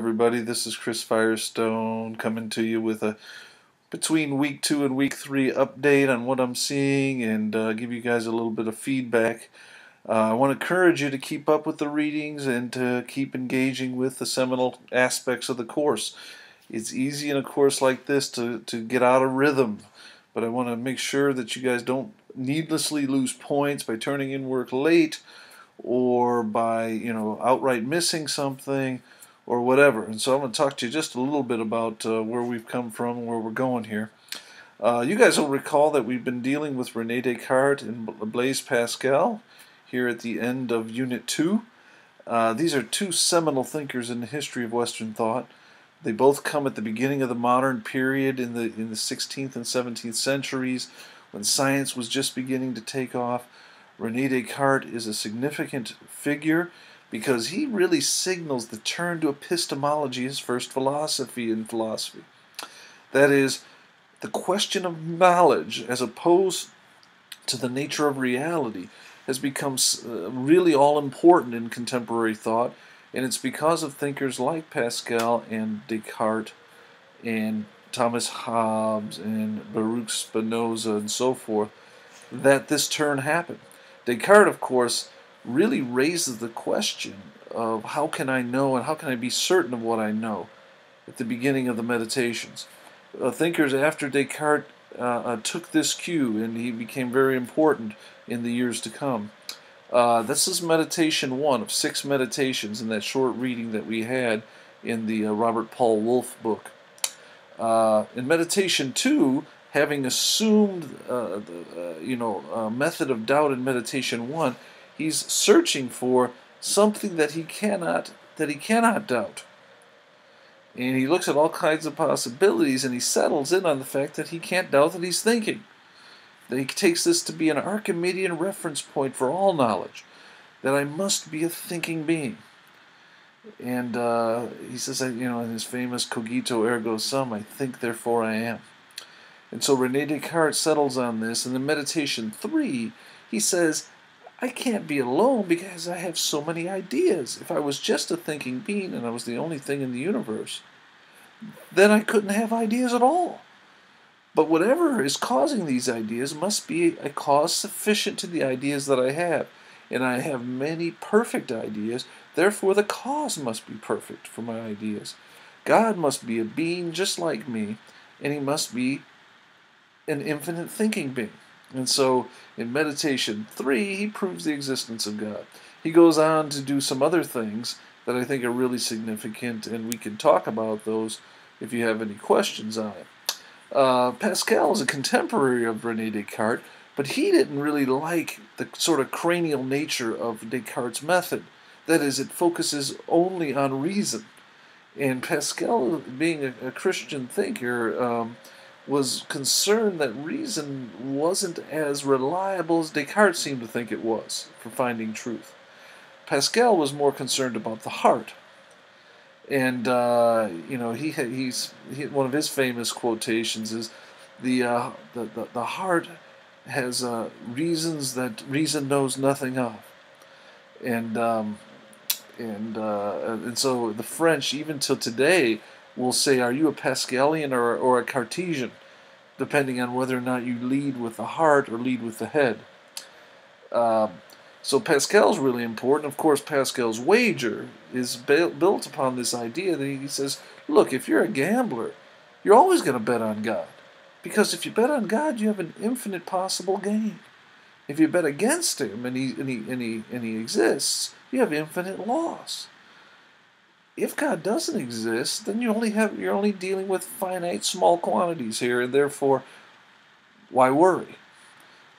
everybody. This is Chris Firestone coming to you with a between week 2 and week 3 update on what I'm seeing and give you guys a little bit of feedback. I want to encourage you to keep up with the readings and to keep engaging with the seminal aspects of the course. It's easy in a course like this to get out of rhythm, but I want to make sure that you guys don't needlessly lose points by turning in work late or by outright missing something or whatever. And so I'm going to talk to you just a little bit about where we've come from, where we're going here. You guys will recall that we've been dealing with René Descartes and Blaise Pascal here at the end of Unit 2. These are two seminal thinkers in the history of Western thought. They both come at the beginning of the modern period in the 16th and 17th centuries when science was just beginning to take off. René Descartes is a significant figure because he really signals the turn to epistemology, his first philosophy in philosophy. That is, the question of knowledge as opposed to the nature of reality has become really all important in contemporary thought, and it's because of thinkers like Pascal and Descartes and Thomas Hobbes and Baruch Spinoza and so forth that this turn happened. Descartes, of course, really raises the question of how can I know and how can I be certain of what I know at the beginning of the Meditations. Thinkers after Descartes took this cue, and he became very important in the years to come. This is Meditation 1 of 6 meditations in that short reading that we had in the Robert Paul Wolff book. In Meditation 2, having assumed the method of doubt in Meditation 1, he's searching for something that he cannot doubt. And he looks at all kinds of possibilities, and he settles in on the fact that he can't doubt that he's thinking. That he takes this to be an Archimedean reference point for all knowledge, that I must be a thinking being. And he says, in his famous cogito ergo sum, I think, therefore I am. And so René Descartes settles on this, and in Meditation 3, he says, I can't be alone because I have so many ideas. If I was just a thinking being and I was the only thing in the universe, then I couldn't have ideas at all. But whatever is causing these ideas must be a cause sufficient to the ideas that I have. And I have many perfect ideas, therefore the cause must be perfect for my ideas. God must be a being just like me, and he must be an infinite thinking being. And so in Meditation 3, he proves the existence of God. He goes on to do some other things that I think are really significant, and we can talk about those if you have any questions on it. Pascal is a contemporary of René Descartes, but he didn't really like the sort of cranial nature of Descartes' method. That is, it focuses only on reason. And Pascal, being a Christian thinker, was concerned that reason wasn't as reliable as Descartes seemed to think it was for finding truth. Pascal was more concerned about the heart. And he's one of his famous quotations is the heart has reasons that reason knows nothing of, and so the French even till today will say, are you a Pascalian or a Cartesian, depending on whether or not you lead with the heart or lead with the head. So Pascal's really important. Of course, Pascal's wager is built upon this idea that he says, look, if you're a gambler, you're always going to bet on God. Because if you bet on God, you have an infinite possible gain. If you bet against him and he exists, you have infinite loss. If God doesn't exist, then you're only dealing with finite small quantities here, and therefore, why worry?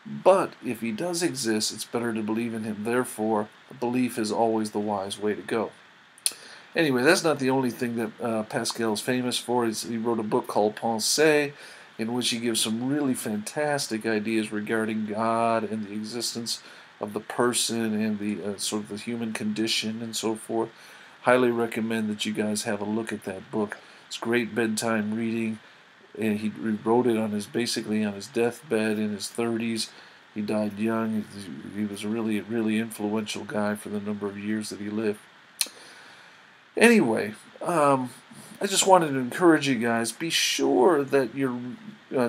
But if he does exist, it's better to believe in him. Therefore, belief is always the wise way to go. Anyway, that's not the only thing that Pascal is famous for. He wrote a book called Pensée, in which he gives some really fantastic ideas regarding God and the existence of the person and the sort of the human condition and so forth. Highly recommend that you guys have a look at that book. It's great bedtime reading. And he wrote it basically on his deathbed in his 30s. He died young. He was a really influential guy for the number of years that he lived. Anyway, I just wanted to encourage you guys. Be sure that you're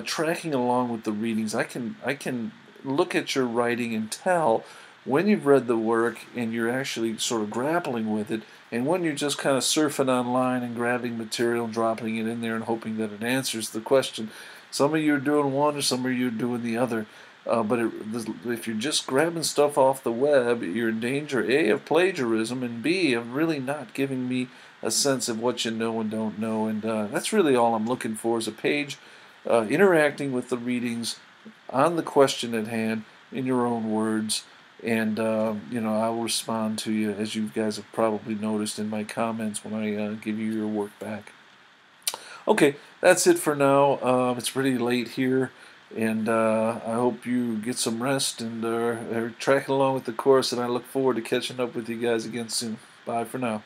tracking along with the readings. I can look at your writing and tell when you've read the work and you're actually sort of grappling with it, and when you're just kind of surfing online and grabbing material and dropping it in there and hoping that it answers the question. Some of you are doing one, or some of you are doing the other. If you're just grabbing stuff off the web, you're in danger, A, of plagiarism, and B, of really not giving me a sense of what you know and don't know. And that's really all I'm looking for, is a page interacting with the readings on the question at hand in your own words. And, I will respond to you, as you guys have probably noticed in my comments when I give you your work back. Okay, that's it for now. It's pretty late here, and I hope you get some rest and are tracking along with the course, and I look forward to catching up with you guys again soon. Bye for now.